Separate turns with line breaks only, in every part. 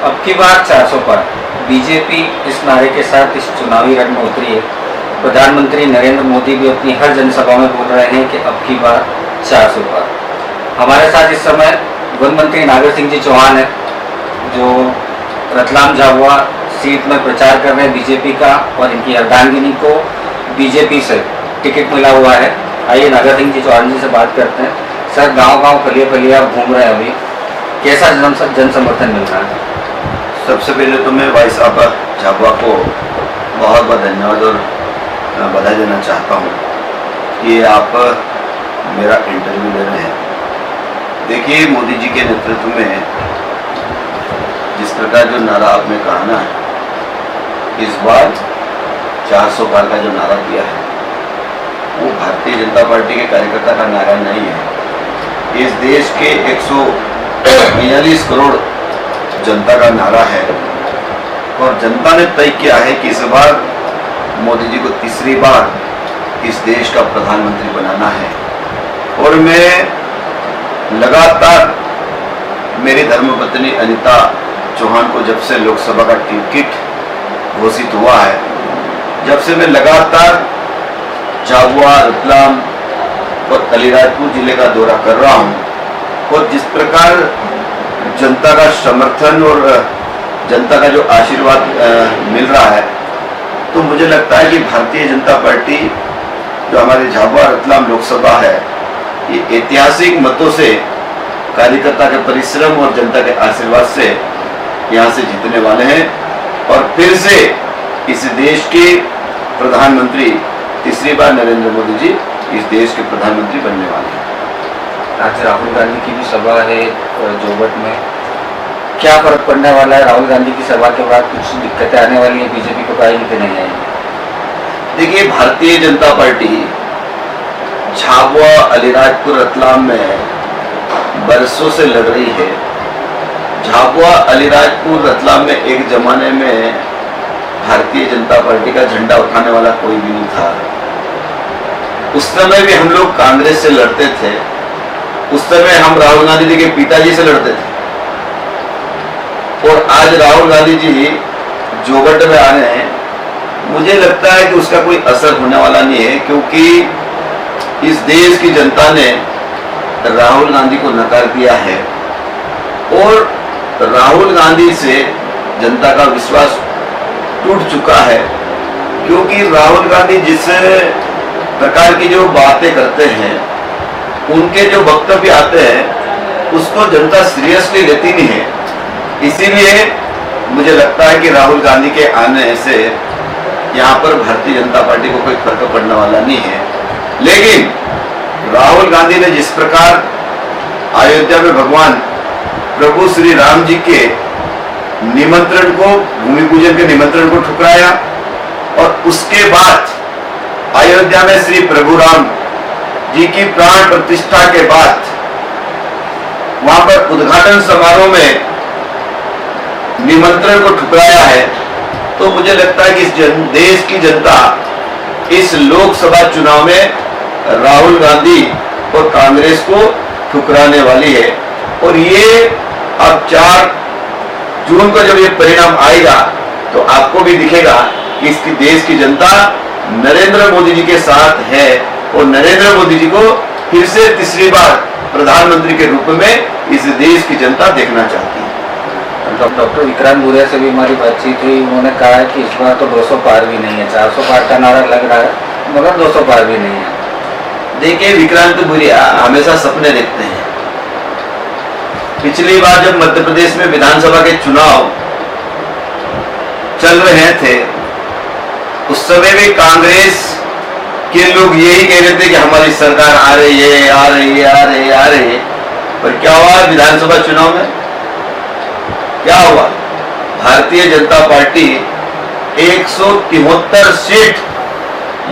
अब की बार 400 पार। बीजेपी इस नारे के साथ इस चुनावी रण में उतरी है। प्रधानमंत्री नरेंद्र मोदी भी अपनी हर जनसभा में बोल रहे हैं कि अब की बार 400 पार। हमारे साथ इस समय वन मंत्री नागर सिंह जी चौहान है, जो रतलाम झाबुआ सीट में प्रचार कर रहे हैं बीजेपी का, और इनकी अर्धांगिनी को बीजेपी से टिकट मिला हुआ है। आइए नागर सिंह जी चौहान जी से बात करते हैं। सर, गांव-गांव फलिया घूम रहे हैं, अभी कैसा जन समर्थन मिल रहा है?
सबसे पहले तो मैं भाई साहब झाबुआ को बहुत बहुत धन्यवाद और बधाई देना चाहता हूँ कि आप मेरा इंटरव्यू ले रहे हैं। देखिए, मोदी जी के नेतृत्व में जिस प्रकार जो नारा आपने कहा ना, इस बार 400 पार का जो नारा दिया है वो भारतीय जनता पार्टी के कार्यकर्ता का नारा नहीं है। इस देश के 142 करोड़ जनता का नारा है, और जनता ने तय किया है कि इस बार मोदी जी को तीसरी बार इस देश का प्रधानमंत्री बनाना है। और मैं लगातार मेरी धर्मपत्नी अनीता चौहान को जब से लोकसभा का टिकट घोषित हुआ है, जब से मैं लगातार झाबुआ, रतलाम और अलीराजपुर जिले का दौरा कर रहा हूँ, और जिस प्रकार जनता का समर्थन और जनता का जो आशीर्वाद मिल रहा है, तो मुझे लगता है कि भारतीय जनता पार्टी जो हमारे झाबुआ रतलाम लोकसभा है, ये ऐतिहासिक मतों से, कार्यकर्ता के परिश्रम और जनता के आशीर्वाद से यहाँ से जीतने वाले हैं, और फिर से इस देश के प्रधानमंत्री तीसरी बार नरेंद्र मोदी जी इस देश के प्रधानमंत्री बनने वाले हैं।
आज राहुल गांधी की भी सभा है जोगट में, क्या फर्क पड़ने वाला है? राहुल गांधी की सभा के बाद कुछ दिक्कतें आने वाली है बीजेपी को, आएगी कि नहीं आएगी?
देखिए, भारतीय जनता पार्टी झाबुआ, अलीराजपुर, रतलाम में बरसों से लड़ रही है। झाबुआ, अलीराजपुर, रतलाम में एक जमाने में भारतीय जनता पार्टी का झंडा उठाने वाला कोई भी नहीं था। उस समय भी हम लोग कांग्रेस से लड़ते थे, उस समय हम राहुल गांधी जी के पिताजी से लड़ते थे, और आज राहुल गांधी जी जोगट में आ रहे हैं। मुझे लगता है कि उसका कोई असर होने वाला नहीं है, क्योंकि इस देश की जनता ने राहुल गांधी को नकार दिया है, और राहुल गांधी से जनता का विश्वास टूट चुका है। क्योंकि राहुल गांधी जिस प्रकार की जो बातें करते हैं, उनके जो वक्तव्य आते हैं, उसको जनता सीरियसली लेती नहीं है। इसीलिए मुझे लगता है कि राहुल गांधी के आने से यहाँ पर भारतीय जनता पार्टी को कोई फर्क पड़ने वाला नहीं है। लेकिन राहुल गांधी ने जिस प्रकार अयोध्या में भगवान प्रभु श्री राम जी के निमंत्रण को, भूमि पूजन के निमंत्रण को ठुकराया, और उसके बाद अयोध्या में श्री प्रभु राम जी की प्राण प्रतिष्ठा के बाद वहां पर उद्घाटन समारोह में निमंत्रण को ठुकराया है, तो मुझे लगता है कि इस देश की जनता इस लोकसभा चुनाव में राहुल गांधी और कांग्रेस को ठुकराने वाली है। और ये अब 4 जून को जब ये परिणाम आएगा, तो आपको भी दिखेगा कि इसकी देश की जनता नरेंद्र मोदी जी के साथ है, और नरेंद्र मोदी जी को फिर से तीसरी बार प्रधानमंत्री के रूप में इस देश की जनता देखना चाहती है।
डॉक्टर विक्रांत भूरिया से भी हमारी बातचीत हुई, उन्होंने कहा है कि इस बार तो 200 पार भी नहीं है। 400 पार का नारा लग रहा है, मगर 200 पार भी नहीं है।
देखिए, विक्रांत भूरिया हमेशा सपने देखते हैं। पिछली बार जब मध्य प्रदेश में विधानसभा के चुनाव चल रहे थे, उस समय भी कांग्रेस के लोग यही कह रहे थे कि हमारी सरकार आ रही है, आ रही है, आ रही है, आ रही है। पर क्या हुआ विधानसभा चुनाव में? क्या हुआ? भारतीय जनता पार्टी 173 सीट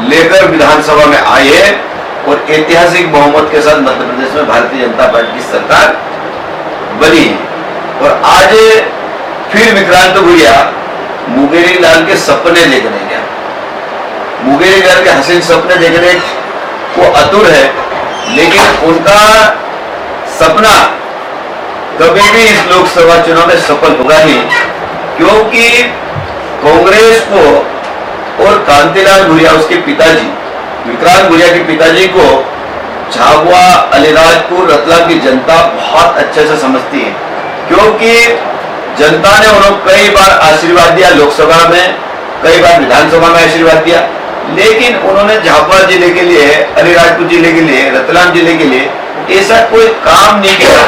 लेकर विधानसभा में आई है, और ऐतिहासिक बहुमत के साथ मध्य प्रदेश में भारतीय जनता पार्टी की सरकार बनी है। और आज फिर विक्रांत भूरिया मुंगेरी लाल के सपने देखने गया। मुंगेरी लाल के हसीन सपने देखने को आतुर है, लेकिन उनका सपना कभी भी इस लोकसभा चुनाव में सफल होगा नहीं, क्योंकि कांग्रेस को और कांतिलाल भूरिया उसके पिताजी विक्रांत भूरिया के पिताजी को झाबुआ, अलीराजपुर, रतलाम की जनता बहुत अच्छे से समझती है, क्योंकि जनता ने उन्हें कई बार आशीर्वाद दिया, लोकसभा में कई बार विधानसभा में आशीर्वाद दिया, लेकिन उन्होंने झाबुआ जिले के लिए, अलीराजपुर जिले के लिए, रतलाम जिले के लिए ऐसा कोई काम नहीं किया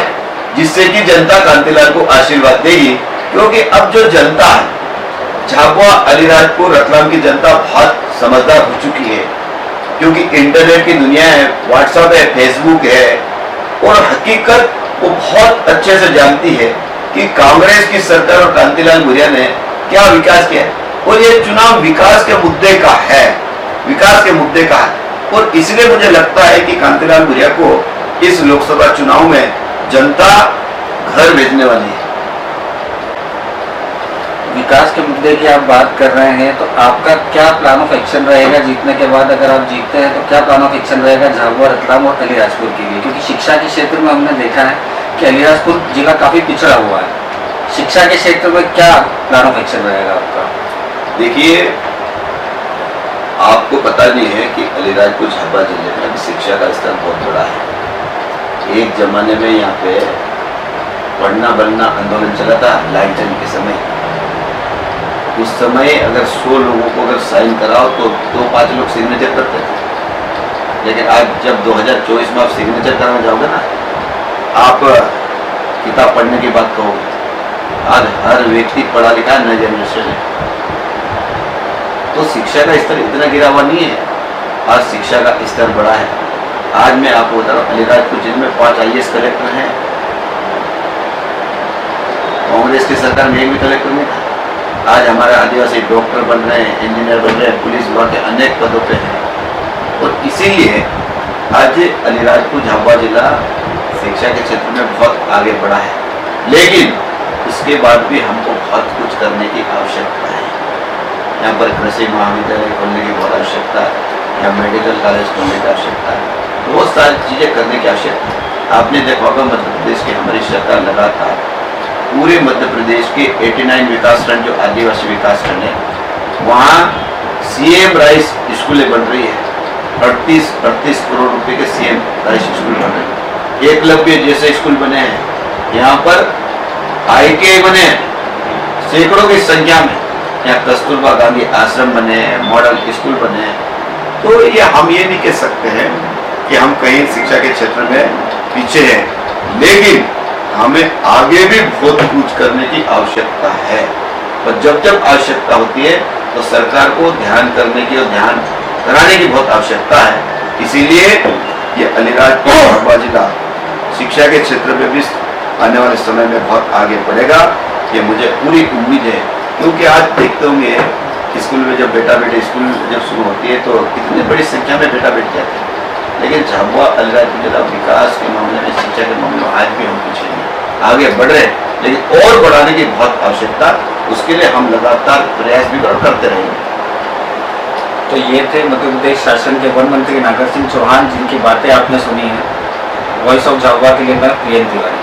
जिससे कि जनता कांतिलाल को आशीर्वाद देगी। क्योंकि अब जो जनता है, झाबुआ, अलीराजपुर, रतलाम की जनता बहुत समझदार हो चुकी है, क्योंकि इंटरनेट की दुनिया है, व्हाट्सएप है, फेसबुक है, और हकीकत वो बहुत अच्छे से जानती है कि कांग्रेस की सरकार और कांतिलाल भूरिया ने क्या विकास किया है। और ये चुनाव विकास के मुद्दे का है, विकास के मुद्दे का है, और इसलिए मुझे लगता है कि कांतिलाल भूरिया को इस लोकसभा चुनाव में जनता घर भेजने वाली है।
विकास के मुद्दे की आप बात कर रहे हैं, तो आपका क्या प्लान ऑफ एक्शन रहेगा जीतने के बाद? अगर आप जीतते हैं तो क्या प्लान ऑफ एक्शन रहेगा झाबुआ, रतलाम और अलीराजपुर के लिए? क्योंकि शिक्षा के क्षेत्र में हमने देखा है कि अलीराजपुर जिला काफी पिछड़ा हुआ है। शिक्षा के क्षेत्र में क्या प्लान ऑफ एक्शन रहेगा आपका?
देखिए, आपको पता नहीं है कि अलीराजपुर झाबुआ जिले में शिक्षा का स्तर बहुत बड़ा है। एक जमाने में यहाँ पे पढ़ना बनना आंदोलन चला था लालचंद के समय। उस समय अगर 100 लोगों को अगर साइन कराओ तो 2-5 लोग सिग्नेचर करते थे, लेकिन आज जब 2024 में आप सिग्नेचर कराने जाओगे ना, आप किताब पढ़ने की बात कहोगे। आज हर व्यक्ति पढ़ा लिखा है, नई जनरेशन है, तो शिक्षा का स्तर इतना गिरा हुआ नहीं है। आज शिक्षा का स्तर बड़ा है। आज मैं आपको बता रहा हूँ, अलीराजपुर जिले में 5 IAS कलेक्टर हैं। कांग्रेस की सरकार में एक भी कलेक्टर नहीं था। आज हमारे आदिवासी डॉक्टर बन रहे हैं, इंजीनियर बन रहे हैं, पुलिस विभाग के अनेक पदों पे हैं, और इसीलिए आज अलीराजपुर झाबुआ जिला शिक्षा के क्षेत्र में बहुत आगे बढ़ा है। लेकिन उसके बाद भी हमको बहुत कुछ करने की आवश्यकता है। यहाँ पर कृषि महाविद्यालय खोलने की बहुत आवश्यकता है, यहाँ मेडिकल कॉलेज खोलने की आवश्यकता है, बहुत सारी चीज़ें करने की आवश्यकता है। आपने देखा होगा मध्य प्रदेश की हमारी सरकार लगातार पूरे मध्य प्रदेश के 89 विकास खंड जो आदिवासी विकास खंड है, वहाँ CM राइस स्कूलें बन रही है। 38 करोड़ रुपए के CM राइस स्कूल बन रहे हैं। एकलव्य जैसे स्कूल बने हैं, यहाँ पर ITI बने हैं सैकड़ों की संख्या में। यहाँ कस्तूरबा गांधी आश्रम बने हैं, मॉडल स्कूल बने हैं। तो ये हम ये नहीं कह सकते हैं कि हम कहीं शिक्षा के क्षेत्र में पीछे हैं, लेकिन हमें आगे भी बहुत कुछ करने की आवश्यकता है। और जब जब आवश्यकता होती है तो सरकार को ध्यान करने की और ध्यान कराने की बहुत आवश्यकता है। इसीलिए ये अलीराजपुर झाबुआ जिला शिक्षा के क्षेत्र में भी आने वाले समय में बहुत आगे बढ़ेगा, ये मुझे पूरी उम्मीद है। क्योंकि आज देखते होंगे स्कूल में जब बेटा बेटी स्कूल जब शुरू होती है तो कितनी बड़ी संख्या में बेटा बेटी जाते हैं, लेकिन झाबुआ अलीराजपुर जिला विकास के मामले में, शिक्षा के मामले में आज भी हम पीछे नहीं, आगे बढ़ रहे हैं, लेकिन और बढ़ाने की बहुत आवश्यकता। उसके लिए हम लगातार प्रयास भी करते रहेंगे।
तो ये थे मध्य प्रदेश शासन के वन मंत्री नागर सिंह चौहान, जिनकी बातें आपने सुनी है। वॉइस ऑफ झाबुआ के लिए मैं प्रियंक तिवारी।